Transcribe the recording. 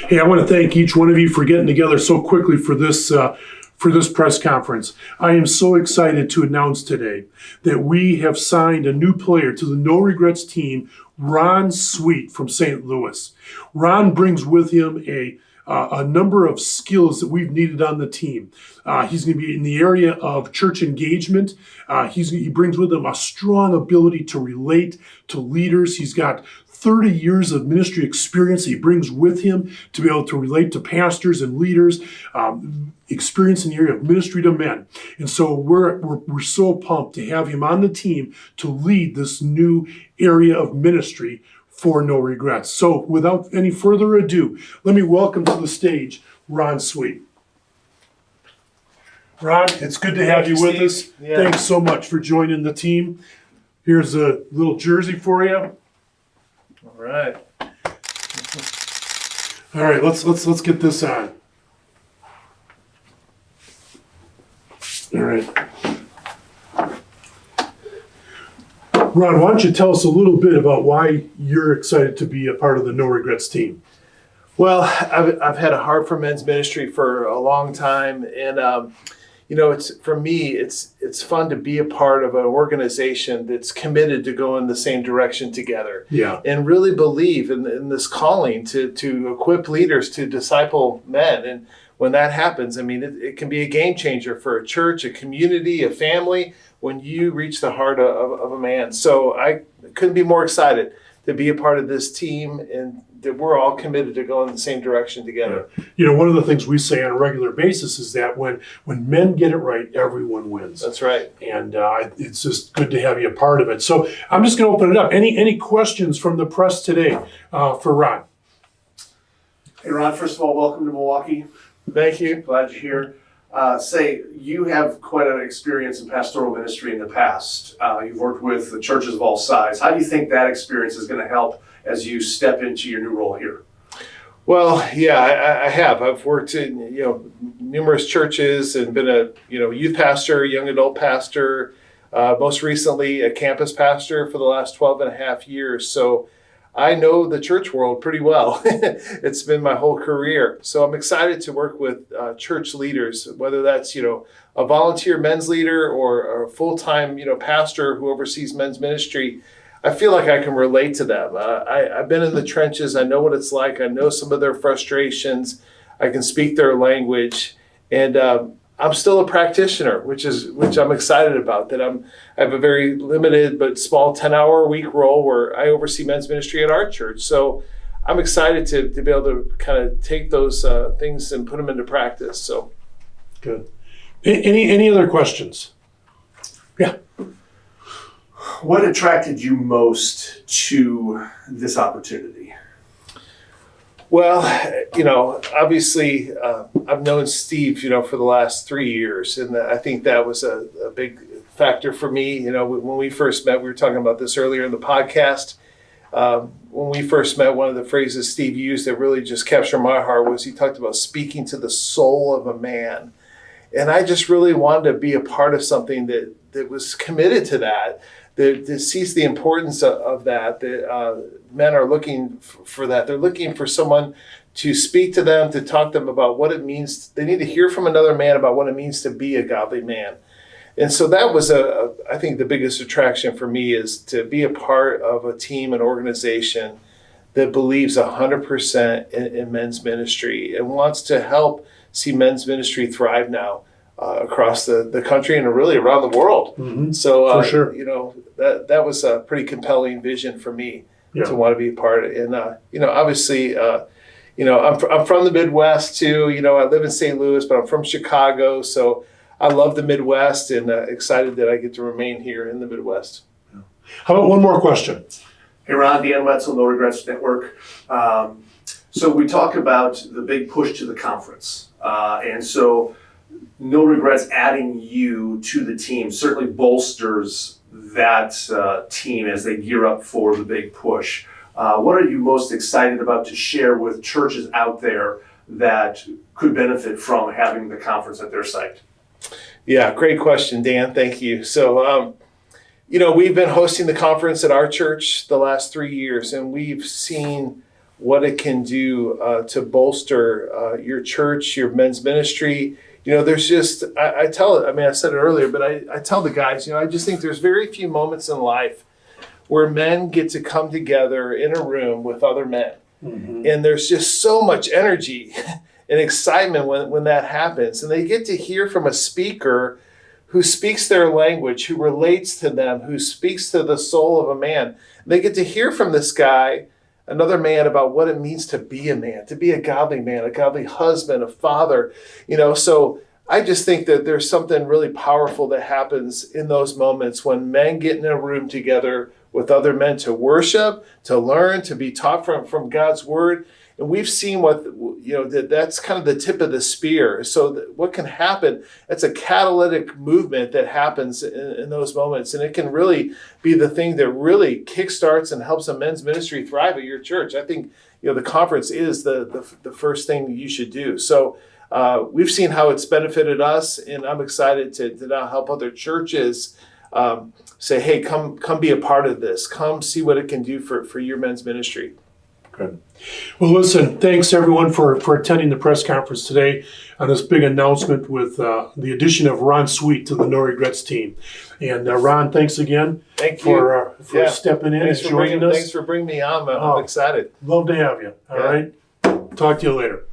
Hey, I want to thank each one of you for getting together so quickly for this press conference. I am so excited to announce today that we have signed a new player to the No Regrets team, Ron Sweet from St. Louis. Ron brings with him a number of skills that we've needed on the team. He's going to be in the area of church engagement. He brings with him a strong ability to relate to leaders. He's got 30 years of ministry experience he brings with him to be able to relate to pastors and leaders, experience in the area of ministry to men. And so we're so pumped to have him on the team to lead this new area of ministry for No Regrets. So without any further ado, let me welcome to the stage Ron Sweet. Ron, it's good to have you with us. Yeah. Thanks so much for joining the team. Here's a little jersey for you. All right. All right, let's get this on. All right. Ron, why don't you tell us a little bit about why you're excited to be a part of the No Regrets team? Well, I've had a heart for men's ministry for a long time, and it's for me, it's fun to be a part of an organization that's committed to go in the same direction together. Yeah. And really believe in this calling to equip leaders to disciple men. And when that happens, I mean, it can be a game changer for a church, a community, a family, when you reach the heart of a man. So I couldn't be more excited to be a part of this team, and that we're all committed to go in the same direction together. Yeah. You know, one of the things we say on a regular basis is that when men get it right, everyone wins. That's right. And it's just good to have you a part of it. So I'm just going to open it up. Any questions from the press today for Ron? Hey, Ron, first of all, welcome to Milwaukee. Thank you. Glad you're here. You have quite an experience in pastoral ministry in the past. You've worked with the churches of all sizes. How do you think that experience is going to help as you step into your new role here? Well, yeah, I have. I've worked in numerous churches and been a youth pastor, young adult pastor, most recently a campus pastor for the last 12 and a half years. So I know the church world pretty well. It's been my whole career. So I'm excited to work with church leaders, whether that's, a volunteer men's leader or a full-time, pastor who oversees men's ministry. I feel like I can relate to them. I've been in the trenches. I know what it's like. I know some of their frustrations. I can speak their language. And I'm still a practitioner, which I'm excited about. That I have a very limited but small 10-hour-a-week role where I oversee men's ministry at our church. So I'm excited to be able to kind of take those things and put them into practice. So good. Any other questions? Yeah. What attracted you most to this opportunity? Well, obviously, I've known Steve, for the last 3 years, and I think that was a big factor for me. When we first met, we were talking about this earlier in the podcast. When we first met, one of the phrases Steve used that really just captured my heart was he talked about speaking to the soul of a man. And I just really wanted to be a part of something that was committed to that sees the importance of that men are looking for that. They're looking for someone to speak to them, to talk to them about what it means. They need to hear from another man about what it means to be a godly man. And so that was I think the biggest attraction for me is to be a part of a team, an organization that believes 100% in men's ministry and wants to help see men's ministry thrive now. Across the country and really around the world. Mm-hmm. So, for sure. That was a pretty compelling vision for me to want to be a part of it. And, obviously, I'm from the Midwest too. I live in St. Louis, but I'm from Chicago. So I love the Midwest and excited that I get to remain here in the Midwest. How about one more question? Hey, Ron, Dan Wetzel, No Regrets Network. So we talk about the big push to the conference. And so No Regrets adding you to the team certainly bolsters that team as they gear up for the big push. What are you most excited about to share with churches out there that could benefit from having the conference at their site? Yeah, great question, Dan. Thank you. So, we've been hosting the conference at our church the last 3 years, and we've seen what it can do to bolster your church, your men's ministry. There's just, I tell it, I said it earlier, but I tell the guys, I just think there's very few moments in life where men get to come together in a room with other men. Mm-hmm. And there's just so much energy and excitement when that happens. And they get to hear from a speaker who speaks their language, who relates to them, who speaks to the soul of a man. They get to hear from this guy, another man, about what it means to be a man, to be a godly man, a godly husband, a father. So I just think that there's something really powerful that happens in those moments when men get in a room together with other men to worship, to learn, to be taught from God's word. And we've seen that's kind of the tip of the spear. So what can happen, it's a catalytic movement that happens in those moments. And it can really be the thing that really kickstarts and helps a men's ministry thrive at your church. I think, the conference is the first thing you should do. So we've seen how it's benefited us, and I'm excited to now help other churches say, hey, come be a part of this. Come see what it can do for your men's ministry. Good. Well, listen, thanks everyone for attending the press conference today on this big announcement with the addition of Ron Sweet to the No Regrets team. And Ron, thanks again. Thank you for stepping in and joining us. Thanks for bringing me on. I'm excited. Love to have you. All right. Talk to you later.